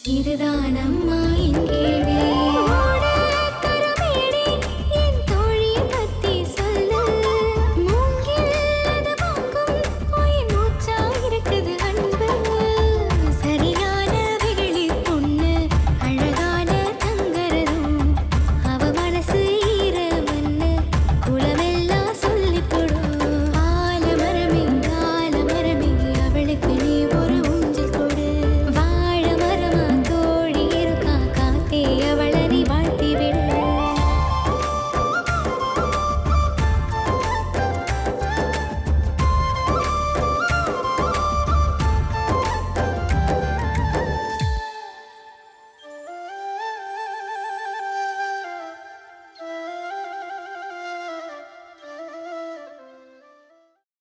இதுதான் அம்மா என் கேள்வி. கரமேடி என் தோழி பத்தி சொல்லு. மூங்கில் அது வாங்கும் உயிர் மூச்சா இருக்குது அன்பு. சரியான வெகுளி பொண்ணு அழகான தங்கரதும். அவ மனசு ஈரமண்ணு குலமெல்லாம் சொல்லிக் கொடு. ஆலமரமே ஆலமரமே அவளுக்கு நீ ஒரு ஊஞ்சல் கொடு. வாழ மரமா தோழி இருக்கா காத்தே அவளை நீ வாழ்த்தி விடு.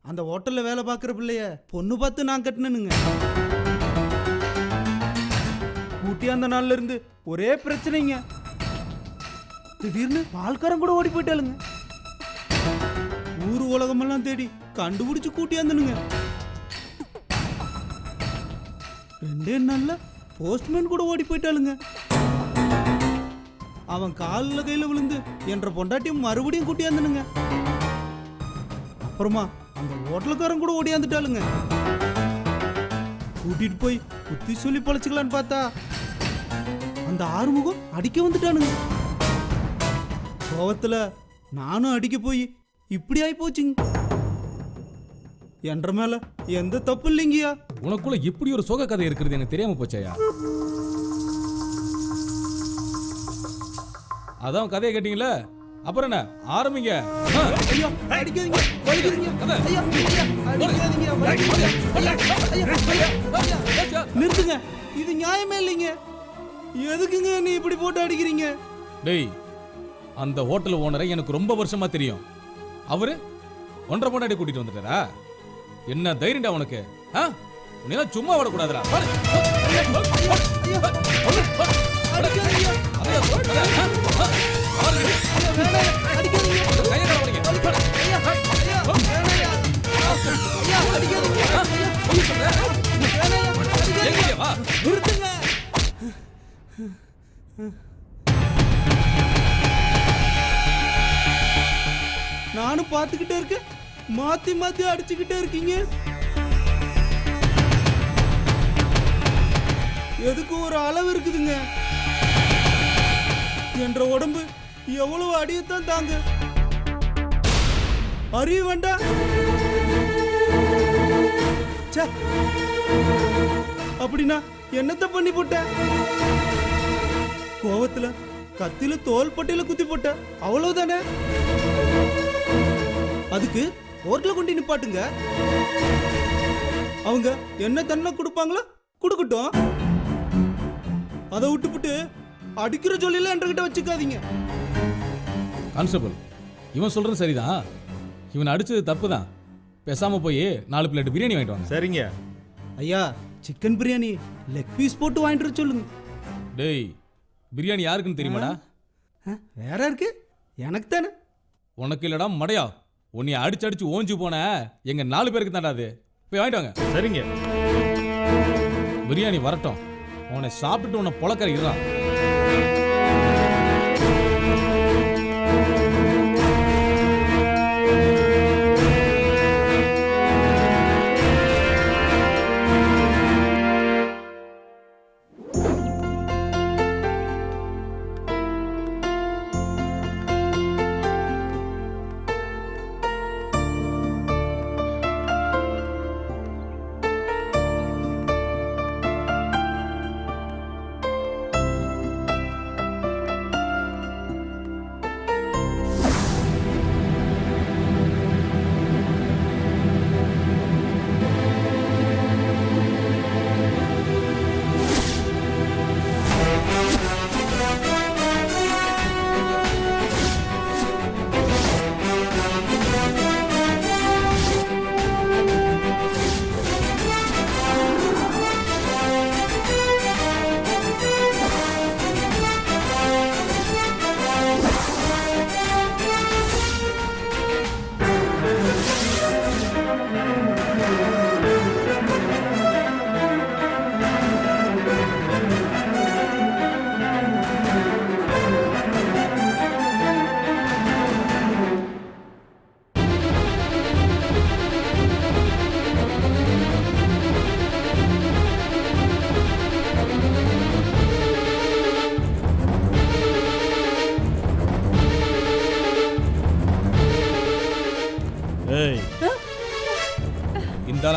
அந்த ஹோட்டல்ல வேலை பார்க்குற பிள்ளைய பொண்ணு பார்த்து நான் கட்டினனுங்க. ஊட்டி அந்த நாள்ல இருந்து ஒரே பிரச்சனைங்க. திடீர்னு பால்காரன் கூட ஓடி போயிட்டாளுங்க. ஊர் உலகமெல்லாம் தேடி கண்டுபிடிச்சு கூட்டியாந்தனுங்க. 2 நாள்ல போஸ்ட்மேன் கூட ஓடி போயிட்டாளுங்க. அவன் காலில் கையில விழுந்து என்ற பொண்டாட்டியும் மறுபடியும் கூட்டியாந்தனுங்க. அப்புறமா அந்த ஹோட்டலுக்காரன் கூட ஓடியாந்துட்டாளுங்க. கூட்டிட்டு போய் புத்தி சொல்லி பழச்சிக்கலான்னு பார்த்தா அந்த ஆறுமுகம் அடிக்க வந்துட்டானுங்க. கோவத்துல நானும் அடிக்க போய் இப்படி ஆயி போச்சுங்க. என்ற மேல எந்த தப்பு இல்லைங்கயா. உனக்குள்ள இப்படி ஒரு சோக கதை இருக்கிறது எனக்கு தெரியாம போச்சையா. அதான் கதையை கேட்டீங்களா? அப்புறம் என்ன ஆரம்பிங்க. ஐயா அடிக்காதீங்க, வலிக்குதுங்க. ஐயா, ஐயா, அடிக்காதீங்க, வலிக்குதுங்க. ஐயா, ஐயா, ஐயா, ஐயா. நிறுத்துங்க, இது நியாயமே இல்லைங்க. எதுக்குங்க நீ இப்படி போட்டு அடிக்கிறீங்க? டேய், அந்த ஹோட்டல் ஓனரை எனக்கு ரொம்ப வருஷமா தெரியும். அவரு 1.5 பொண்டாட்டி கூட்டிட்டு வந்துட்டாரா? என்ன தைரியம்டா உனக்கு? உன்னையெல்லாம் சும்மா விடக்கூடாதுடா. நானும் பார்த்துக்கிட்டே இருக்கேன், மாத்தி மாத்தி அடிச்சுக்கிட்டே இருக்கீங்க. எதுக்கு ஒரு அளவு இருக்குதுங்க. என்ற உடம்பு எவ்வளவு அடியத்தான் தாங்க. அறிய வேண்டாம். அப்படின்னா என்னத்த பண்ணி போட்ட? கோவத்துல கத்தில தோல் பட்டையில குத்தி போட்ட, அவ்வளவுதானே? அதுக்கு ஹோட்டல கொண்டு நிப்பாட்டுங்க. அவங்க என்ன தன்னை கொடுப்பாங்களோ கொடுக்கட்டும். அதை விட்டுப்புட்டு அடிக்கிற சொல்லில என்கிட்ட வச்சுக்காதீங்க. கான்ஸ்டபிள், இவன் சொல்றது சரிதான். இவன் அடிச்சது தப்பு தான். பேசாம போய் 4 பிளேட் பிரியாணி வாங்கிட்டு வாங்க. சரிங்க ஐயா. சிக்கன் பிரியாணி லெக் பீஸ் போட்டு வாங்கிட்டு சொல்லுங்க. டேய், பிரியாணி யாருக்குன்னு தெரியுமாடா? வேற இருக்கு, எனக்கு தானே. உனக்கு இல்லடா மடையா. உன்னை அடிச்சு அடிச்சு ஓஞ்சி போன எங்க 4 பேருக்கு தான்டா அது. போய் வாங்கிட்டு வாங்க. சரிங்க. பிரியாணி வரட்டும். உன்னை சாப்பிட்டுட்டு உன்னை பொழக்கற இருறான்.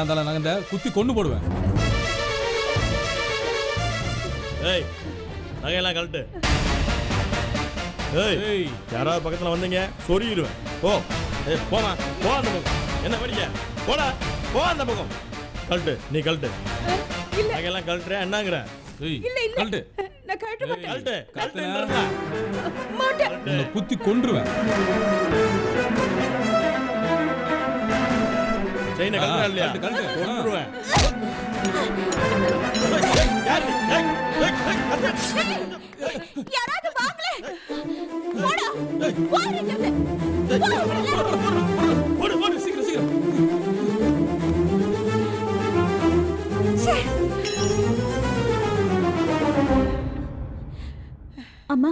இருந்தாலும் நகர்ந்த குத்தி கொண்டு போடுவேன். ஏய் நகையெல்லாம் கழட்டு. ஏய் ஏய் யாராவது பக்கத்தில் வந்தீங்க சொருகிடுவேன். போ. ஏய் போமா, போ அந்த பக்கம். என்ன படிக்க? போடா, போ அந்த பக்கம். கழட்டு, நீ கழட்டு. நகையெல்லாம் கழட்டுற என்னங்கிற? ஏய் இல்ல இல்ல கழட்டு. நான் கழட்ட மாட்டேன். கழட்டு, கழட்டுனா கழட்டு. மாட்டேன். உன்னை குத்தி கொன்றுவேன். செயினை கழட்டுறா இல்லையா? கழட்டு, கழட்டு. கொன்றுவேன். ஏய், யார் நீ? ஏய், ஏய், ஏய், கழட்டு. யாராவது வாங்களே. போடா. போடு இங்கிருந்து. ஓடு, ஓடு, சீக்கிரம் சீக்கிரம். அம்மா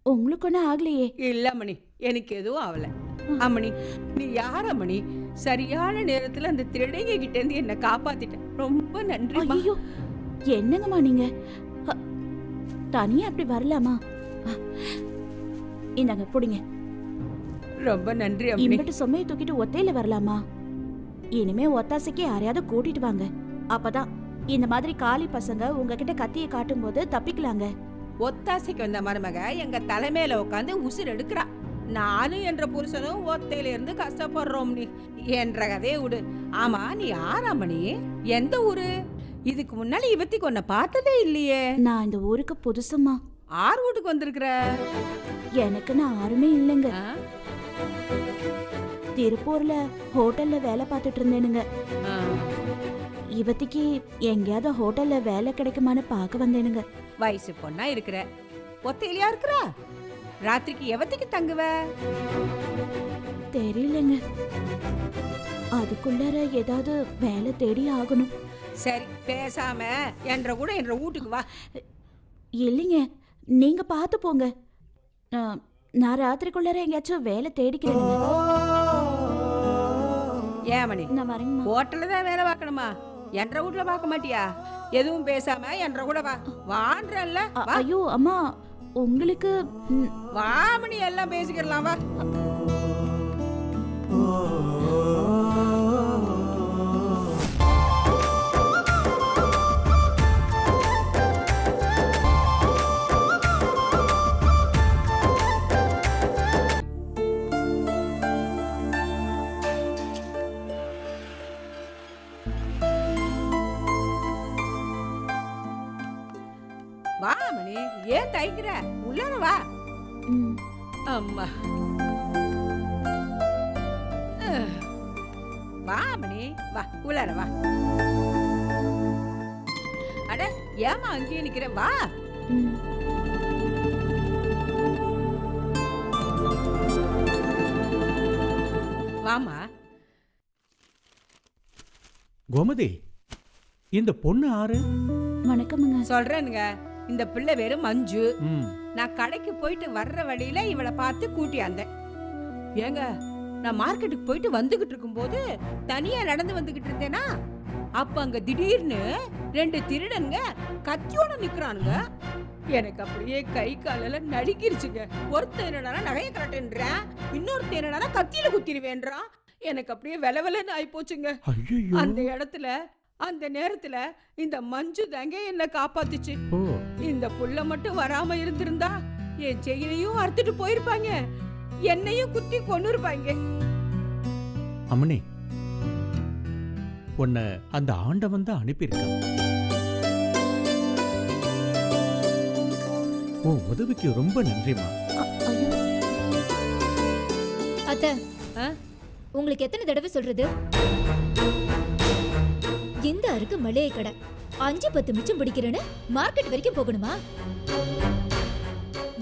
உங்களுக்கு ஒன்றும் ஆகலையே? இல்ல மணி, எனக்கு எதுவும் ஆகல. அம்மணி, நீ யார் அம்மணி? சரியான நேரத்துல அந்த திருடங்க கிட்ட இருந்து என்ன காப்பாத்திட்ட. ரொம்ப நன்றி. ஐயோ என்னங்கம்மா நீங்க அ, தனியா அப்படி வரலாமா? இந்தாங்க புடிங்க. ரொம்ப நன்றி அம்மணி. இம்பிட்டு சுமையை தூக்கிட்டு ஒத்தையில வரலாமா? இனிமே ஒத்தாசைக்கு யாரையாவது கூட்டிட்டு வாங்க. அப்பதான் இந்த மாதிரி காலி பசங்க உங்ககிட்ட கத்தியை காட்டும் போது தப்பிக்கலாங்க. ஒத்தாசைக்கு வந்த மருமக எங்க தலைமையில உட்காந்து உசுர் எடுக்கிறா. நானும் என்ற புருஷனும் ஒத்தையில இருந்து கஷ்டப்படுறோம். நீ என்ற கதையை விடு. ஆமா, நீ யாராமணி? எந்த ஊரு? இதுக்கு முன்னாடி இவத்திக்கு உன்னை பார்த்ததே இல்லையே. நான் இந்த ஊருக்கு புதுசுமா. ஆறு வீட்டுக்கு வந்திருக்கிற? எனக்குன்னு யாருமே இல்லைங்க. ஆ? திருப்பூர்ல ஹோட்டல்ல வேலை பார்த்துட்டு இருந்தேனுங்க. ஆ. இவத்திக்கு எங்கேயாவது ஹோட்டல்ல வேலை கிடைக்குமான்னு பார்க்க வந்தேனுங்க. வயசு பொண்ணா இருக்கிற, ஒத்தையிலயா இருக்கிற? ராத்திரிக்கு எவத்திக்கு தங்குவ? தெரியலங்க. அதுக்குள்ளார ஏதாவது வேலை தேடி ஆகணும். சரி, பேசாம என்ற கூட என்ற வீட்டுக்கு வா. இல்லைங்க, நீங்க பார்த்து போங்க. நான் ராத்திரிக்குள்ளார எங்கேயாச்சும் வேலை தேடிக்கிறேங்க. ஏமணி, நான் வரேங்கம்மா. ஹோட்டல்ல தான் வேலை பார்க்கணுமா? என்ற வீட்டுல பார்க்க மாட்டியா? எதுவும் பேசாம என்ற கூட வா. வான்றல்ல வா. ஐயோ அம்மா, உங்களுக்கு வாமணி, எல்லாம் பேசிக்கலாம் வா. வாமணி, ஏன் தைக்கிற? உள்ளார வா. ம், அம்மா, வாமணி வா, உள்ளார வா. அட, ஏமா அங்கேயே நிக்கிற? வா. ம். வாமா. கோமதி, இந்த பொண்ணு ஆறு? வணக்கமுங்க. சொல்றேனுங்க, இந்த பிள்ளை பேரு மஞ்சு. ம். நான் கடைக்கு போயிட்டு வர்ற வழியில இவளை பார்த்து கூட்டியாந்தேன். ஏங்க, நான் மார்க்கெட்டுக்கு போயிட்டு வந்துகிட்டு இருக்கும்போது தனியா நடந்து வந்துகிட்டு இருந்தேனா, அப்ப அங்க திடீர்னு ரெண்டு திருடனுங்க கத்தியோட நிக்கிறானுங்க. எனக்கு அப்படியே கை காலெல்லாம் நடுக்கிருச்சுங்க. ஒருத்தன் என்னடா நகைய கரெக்டுன்றான், இன்னொருத்தன் என்னடா கத்தியில குத்திடுவேன்றான். எனக்கு அப்படியே வெலவெலன்னு ஆயி போச்சுங்க. ஐயையோ. அந்த இடத்துல அந்த நேரத்துல இந்த மஞ்சு தாங்க என்ன காப்பாத்துச்சு. ஓ. இந்த புள்ள மட்டும் வராம இருந்திருந்தா என் செயினையும் அறுத்துட்டு போயிருப்பாங்க, என்னையும் குத்தி கொன்னு இருப்பாங்க. அம்மனி, உன்னை அந்த ஆண்டவன் தான் அனுப்பியிருக்கான். உன் உதவிக்கு ரொம்ப நன்றிமா. ஐயோ, அத்தை, ஆ? உங்களுக்கு எத்தனை தடவை சொல்றது? இந்த அருக்கு மளிகை கடை 5-10 மிச்சம் பிடிக்கிறேன்னு மார்க்கெட் வரைக்கும் போகணுமா?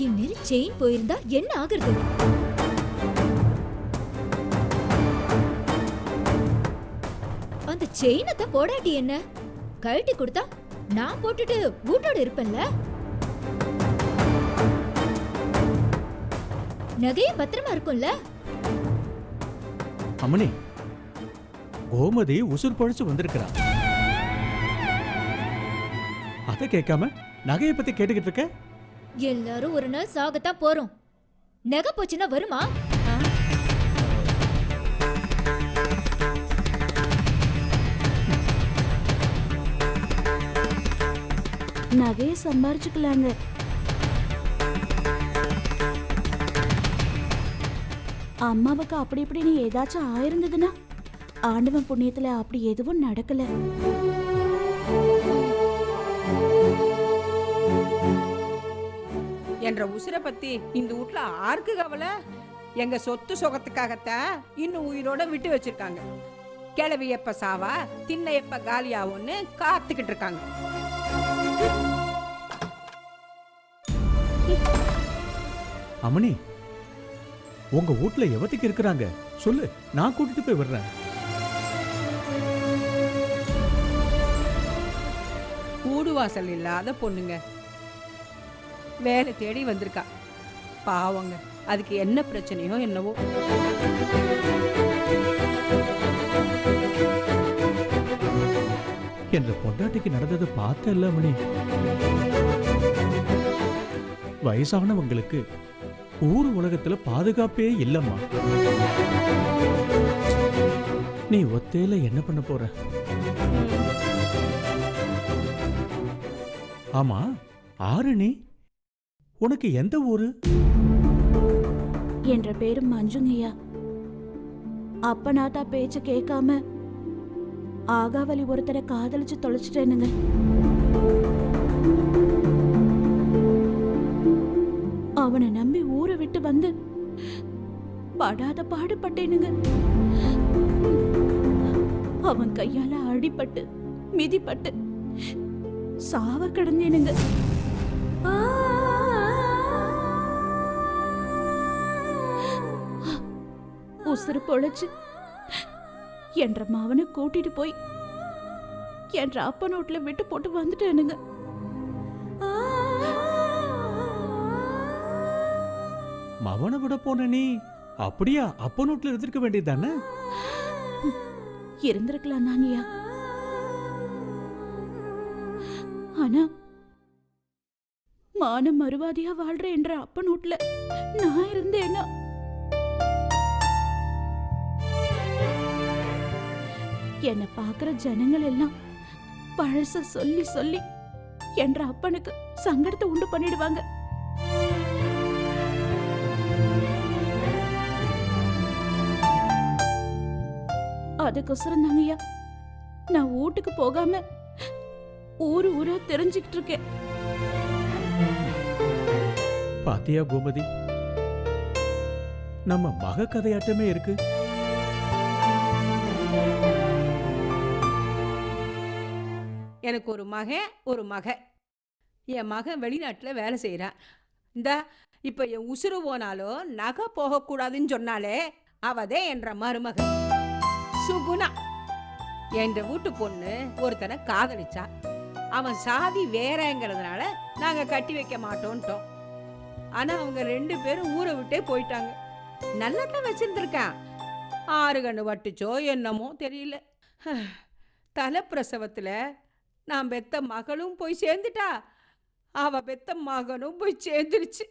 இந்நேரம் செயின் போயிருந்தா என்ன ஆகுறது? அந்த செயினை தான் போடாட்டி என்ன? கழட்டி கொடுத்தா நான் போட்டுட்டு வீட்டோட இருப்பேன்ல. நகையும் பத்திரமா இருக்கும்ல. அம்மனி, கோமதி உசுர் பழிச்சு வந்திருக்கிறா. அத கேட்காம நகையை பத்தி கேட்டுக்கிட்டு இருக்க? எல்லாரும் ஒரு நாள் சாகத்தான் போறோம். நகை போச்சுன்னா வருமா? நகையை சம்பாரிச்சுக்கலாங்க. அம்மாவுக்கு அப்படி இப்படின்னு ஏதாச்சும் ஆயிருந்ததுன்னா ஆண்டவன் புண்ணியத்துல அப்படி எதுவும் நடக்கல. என்ற உசுரை பத்தி இந்த வீட்ல ஆருக்கு கவலை? எங்க சொத்து சுகத்துக்காகத்தான் இன்னும் உயிரோட விட்டு வச்சிருக்காங்க. கிளவி எப்ப சாவா, திண்ணை எப்ப காலியாகும்னு காத்துக்கிட்டு இருக்காங்க. அம்மணி, உங்க வீட்ல எவத்துக்கு இருக்கிறாங்க சொல்லு, நான் கூட்டிட்டு போய் விடுறேன். கூடு வாசல் இல்லாத பொண்ணுங்க, வேலை தேடி வந்திருக்கா. பாவங்க, அதுக்கு என்ன பிரச்சனையோ என்னவோ. என்ற பொண்டாட்டிக்கு நடந்தது பார்த்தல்ல அம்மணி. வயசானவங்களுக்கு ஊர் உலகத்துல பாதுகாப்பே இல்லம்மா. நீ ஒத்தையில என்ன பண்ண போற? ஆமா, ஆறு நீ உனக்கு எந்த ஊரு? என்ற பேரு மஞ்சுங்கய்யா. அப்ப நாத்தா பேச்ச கேட்காம ஆகாவலி ஒருத்தரை காதலிச்சு தொலைச்சிட்டேனுங்க. அவனை நம்பி ஊரை விட்டு வந்து படாத பாடுபட்டேனுங்க. அவன் கையால அடிபட்டு மிதிப்பட்டு சாவ கிடந்தேனுங்க. உசுறு பொழைச்சு என்ற மாவனை கூட்டிட்டு போய் என்ற அப்ப நோட்ல விட்டு போட்டு வந்துட்டேனுங்க. மவனை விட போன நீ அப்படியா அப்ப நோட்ல இருந்திருக்க வேண்டியதுதானே? இருந்திருக்கலாம் தாங்கய்யா. ஆனா மான மறுவாதியா வாழ்ற என்ற அப்ப நோட்ல நான் இருந்தேன்னா என்னை பாக்குற ஜனங்கள் எல்லாம் பழச சொல்லி சொல்லி என்ற அப்பனுக்கு சங்கடத்தை உண்டு பண்ணிடுவாங்க. அதுக்கொசரம் தாங்கய்யா நான் வீட்டுக்கு போகாம ஊரு ஊரா தெரிஞ்சுக்கிட்டு இருக்கேன். பாத்தியா கோமதி, நம்ம மக கதையாட்டமே இருக்கு. எனக்கு ஒரு மகன் ஒரு மக. என் மகன் வெளிநாட்டில் வேலை செய்கிறான். இந்தா இப்போ என் உசுறு போனாலும் நகை போகக்கூடாதுன்னு சொன்னாலே அவதே என்ற மருமகன் சுகுணா. என்ற வீட்டு பொண்ணு ஒருத்தனை காதலிச்சா. அவன் சாதி வேறங்கிறதுனால நாங்கள் கட்டி வைக்க மாட்டோன்ட்டோம். ஆனால் அவங்க 2 பேரும் ஊரை விட்டே போயிட்டாங்க. நல்லா தான் வச்சிருந்துருக்கான். 6 கண்ணு வட்டுச்சோ என்னமோ தெரியல. தலைப்பிரசவத்தில் நான் பெத்த மகளும் போய் சேர்ந்துட்டா, அவ பெத்த மகனும் போய் சேர்ந்துருச்சு.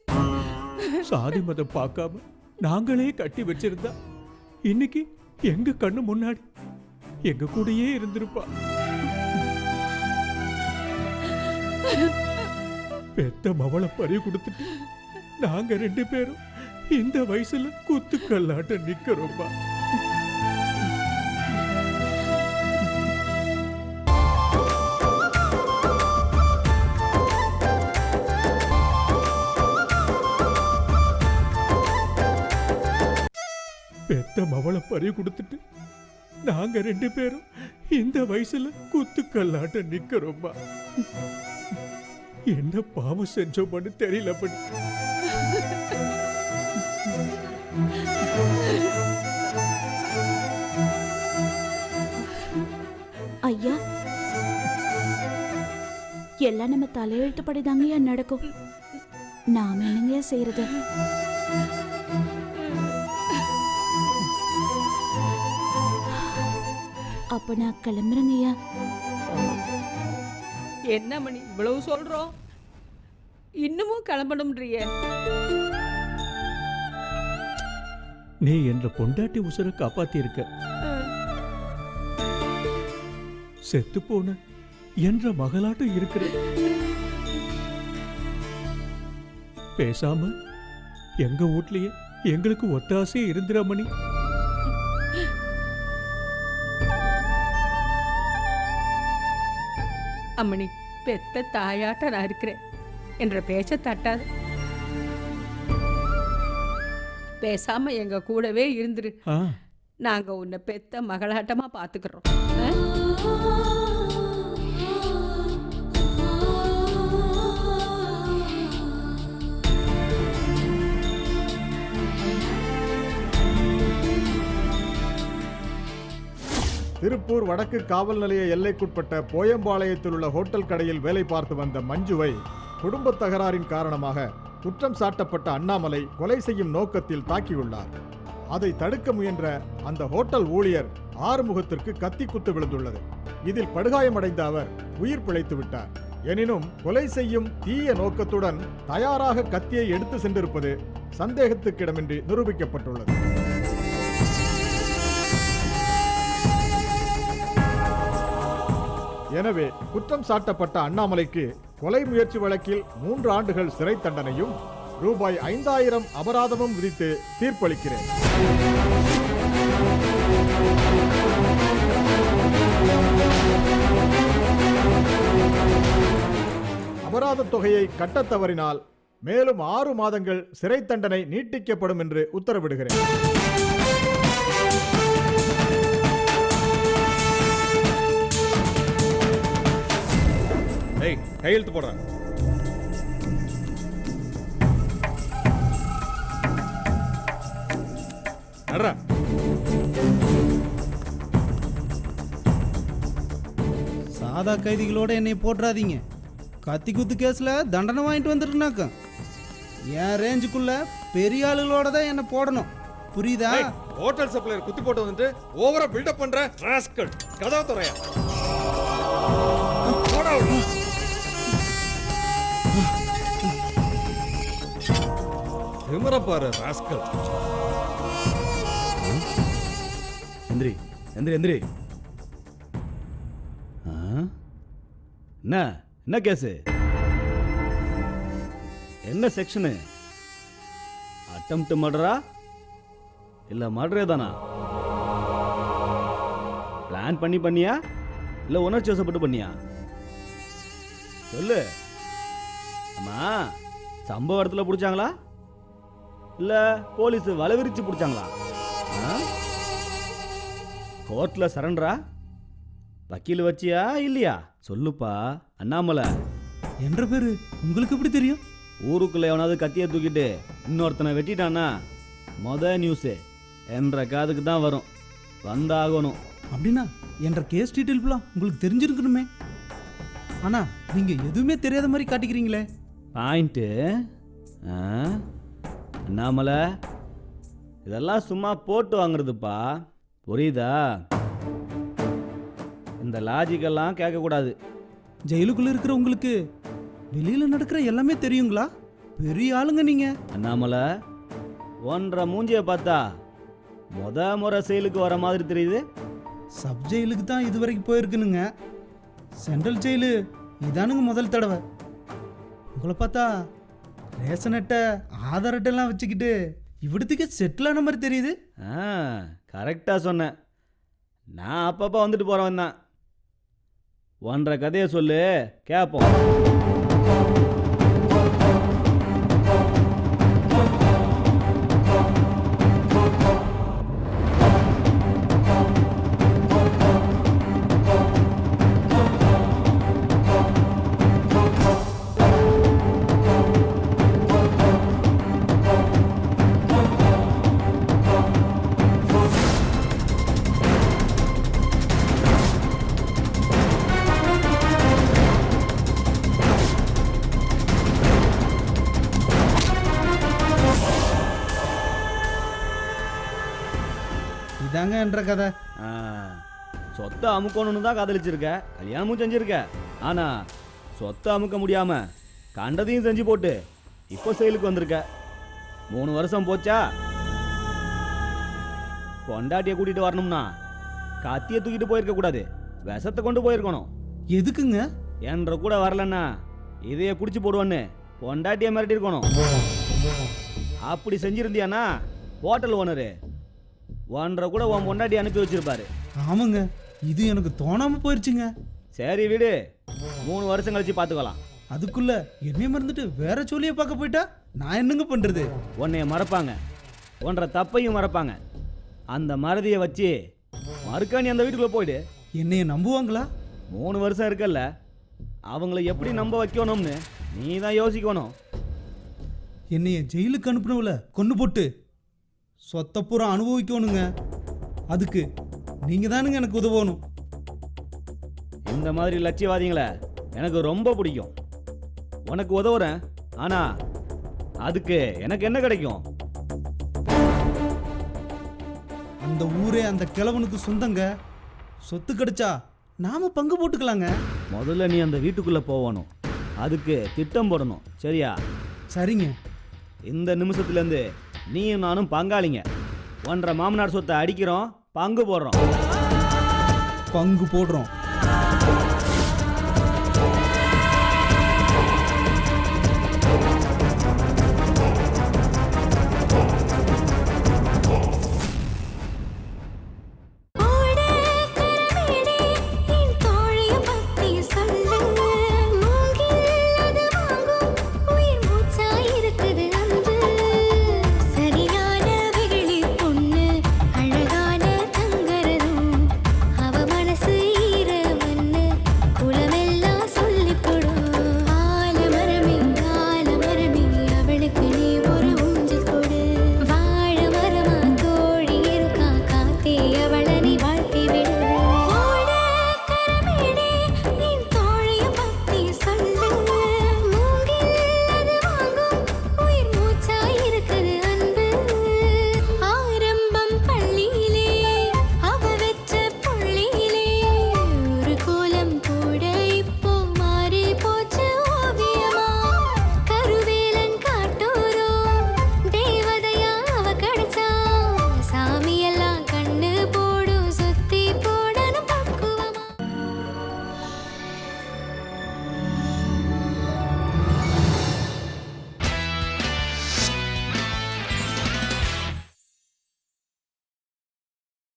சாதி மதம் பார்க்காம நாங்களே கட்டி வச்சிருந்தா இன்னைக்கு எங்க கண்ணு முன்னாடி எங்க கூடயே இருந்திருப்பா. பெத்த மவளை பறி கொடுத்துட்டு நாங்க 2 பேரும் இந்த வயசுல குத்துக்கல்லாட்ட நிக்கிறோம்பா. பெத்த மவளை பறி கொடுத்துட்டு நாங்க 2 பேரும் இந்த வயசுல குத்துக்கல்லாட்ட நிக்கிறோம்பா. என்ன பாவம் செஞ்சோம்னு தெரியல. படி ஐயா, எல்லாம் நம்ம தலையெழுத்துப்படிதாங்கய்யா நடக்கும். நாம என்னங்கய்யா செய்யறது? அப்ப நான் கிளம்புறேங்கய்யா. என்ன மணி இவ்வளவு சொல்றோம், இன்னமும் கிளம்பணும்ன்றிய? நீ என்ற பொண்டாட்டி உசுரை காப்பாத்தி இருக்க. செத்து போன என்ற மகளாட்டம் இருக்கிற பேசாம எங்க வீட்லயே எங்களுக்கு ஒத்தாசே இருந்துராமணி. அம்மணி, பெத்த தாயாட்ட நான் இருக்கிறேன் என்ற பேச்ச தட்டாது. பேசாம எங்க கூடவே இருந்துரு. ஆ, நாங்க உன்னை பெத்த மகளாட்டமா பாத்துக்கிறோம். திருப்பூர் வடக்கு காவல் நிலைய எல்லைக்குட்பட்ட போயம்பாளையத்தில் உள்ள ஹோட்டல் கடையில் வேலை பார்த்து வந்த மஞ்சுவை குடும்பத் தகராறின் காரணமாக குற்றம் சாட்டப்பட்ட அண்ணாமலை கொலை செய்யும் நோக்கத்தில் தாக்கியுள்ளார். அதை தடுக்க முயன்ற அந்த ஹோட்டல் ஊழியர் ஆறுமுகத்திற்கு கத்தி குத்து விழுந்துள்ளது. இதில் படுகாயமடைந்த அவர் உயிர் பிழைத்து விட்டார். எனினும் கொலை செய்யும் தீய நோக்கத்துடன் தயாராக கத்தியை எடுத்து சென்றிருப்பது சந்தேகத்துக்கிடமின்றி நிரூபிக்கப்பட்டுள்ளது. எனவே குற்றம் சாட்டப்பட்ட அண்ணாமலைக்கு கொலை முயற்சி வழக்கில் 3 ஆண்டுகள் சிறை தண்டனையும் ரூபாய் 5000 அபராதமும் விதித்து தீர்ப்பளிக்கிறேன். அபராத தொகையை கட்டத் தவறினால் மேலும் 6 மாதங்கள் சிறை தண்டனை நீட்டிக்கப்படும் என்று உத்தரவிடுகிறேன். ஏய், கையெழுத்து போடுறேன். நடுறா. சாதா கைதிகளோட என்னை போட்டுறாதீங்க. கத்தி குத்து கேஸ்ல தண்டனை வாங்கிட்டு வந்துருக்குனாக்கா என் ரேஞ்சுக்குள்ள பெரிய ஆளுகளோட தான் என்னை போடணும். புரியுதா? ஏய், ஹோட்டல் சப்ளையர் குத்தி போட்டு வந்துட்டு ஓவரா பில்டப் பண்ற ராஸ்கல். கதவு துறையா. பாரு ராஸ்கல். எந்திரி எந்திரி எந்திரி. என்ன என்ன கேஸு? என்ன செக்ஷனு? அட்டம்ப்ட் மர்டரா இல்ல மர்டரே தானா? பிளான் பண்ணியா இல்ல உணர்ச்சி வசப்பட்டு பண்ணியா? சொல்லு. அம்மா, சம்பவ இடத்துல பிடிச்சாங்களா இல்ல போலீஸ் வலவிரிச்சு பிடிச்சாங்களா? கோர்ட்ல சரண்டரா? வக்கீல் வச்சியா இல்லையா? சொல்லுப்பா அண்ணாமலை. என்ற பேரு உங்களுக்கு எப்படி தெரியும்? ஊருக்குள்ள எவனாவது கத்தியை தூக்கிட்டு இன்னொருத்தனை வெட்டிட்டானா நியூஸு என்ற காதுக்கு தான் வரும். வந்தாகணும். அப்படின்னா என்ற கேஸ் டீட்டெயில்ஸ்லாம் உங்களுக்கு தெரிஞ்சிருக்கணுமே. ஆனா நீங்க எதுவுமே தெரியாத மாதிரி காட்டிக்கிறீங்களே. பாயிண்ட்டு அண்ணாமலை, இதெல்லாம் சும்மா போட்டு வாங்குறதுப்பா, புரியுதா? இந்த லாஜிக்கெல்லாம் கேட்கக்கூடாது. ஜெயிலுக்குள்ள இருக்கிற உங்களுக்கு வெளியில நடக்கிற எல்லாமே தெரியுங்களா? பெரிய ஆளுங்க நீங்க. அண்ணாமலை, ஒன்றரை மூஞ்சிய பார்த்தா முறை செயலுக்கு வர மாதிரி தெரியுது. சப் ஜெயிலுக்கு தான் இது வரைக்கும் போயிருக்குனுங்க. சென்ட்ரல் ஜெயிலு இதானுங்க முதல் தடவை. உங்களை பார்த்தா ரேஷன் அட்டை, ஆதார் அட்டைலாம் வச்சுக்கிட்டு இவிடத்துக்கு செட்டில் ஆன மாதிரி தெரியுது. கரெக்டாக சொன்னேன். நான் அப்பப்போ வந்துட்டு போகிறவன் தான். ஒன்றரை கதையை சொல்லு, கேட்போம். இதாங்க என்ற கதை. சொத்தை அமுக்கணும்னு தான் காதலிச்சிருக்க, கல்யாணமும் செஞ்சிருக்க. ஆனா சொத்தை அமுக்க முடியாம கண்டதையும் செஞ்சு போட்டு இப்போ செயலுக்கு வந்திருக்க. 3 வருஷம் போச்சா? பொண்டாட்டியை கூட்டிட்டு வரணும்னா கத்தியை தூக்கிட்டு போயிருக்க கூடாது, விஷத்தை கொண்டு போயிருக்கணும். எதுக்குங்க? என்ற கூட வரலன்னா இதைய குடிச்சு போடுவான்னு பொண்டாட்டியை மிரட்டி இருக்கணும். அப்படி செஞ்சிருந்தியானா ஹோட்டல் ஓனரு 1.5 கூட உன் பொண்டாட்டி அனுப்பி வச்சிருப்பாரு. ஆமாங்க, இது எனக்கு தோணாம போயிருச்சுங்க. சரி விடு, 3 வருஷம் கழிச்சு பார்த்துக்கலாம். அதுக்குள்ள என்னைய மறந்துட்டு வேற சொல்லிய பார்க்க போயிட்டா நான் என்னங்க பண்றது? உன்னைய மறப்பாங்க, ஒன்றரை தப்பையும் மறப்பாங்க. அந்த மறதியை வச்சு மறுக்கா நீ அந்த வீட்டுக்குள்ள போயிடு. என்னைய நம்புவாங்களா? 3 வருஷம் இருக்கல்ல, அவங்கள எப்படி நம்ப வைக்கணும்னு நீ தான் யோசிக்கணும். என்னைய ஜெயிலுக்கு அனுப்புனவுல கொண்டு போட்டு சொத்தை பூரா அனுபவிக்கணுங்க. அதுக்கு நீங்க தானுங்க எனக்கு உதவணும். இந்த மாதிரி லட்சியவாதிகளை எனக்கு ரொம்ப பிடிக்கும். உனக்கு உதவுறேன், ஆனா அதுக்கு எனக்கு என்ன கிடைக்கும்? அந்த ஊரே அந்த கிழவனுக்கு சொந்தங்க. சொத்து கிடைச்சா நாம பங்கு போட்டுக்கலாங்க. முதல்ல நீ அந்த வீட்டுக்குள்ள போகணும், அதுக்கு திட்டம் போடணும். சரியா? சரிங்க. இந்த நிமிஷத்துலேருந்து நீயும் நானும் பங்காளிங்க. 1.5 மாமனார் சொத்தை அடிக்கிறோம், பங்கு போடுறோம். பங்கு போடுறோம்.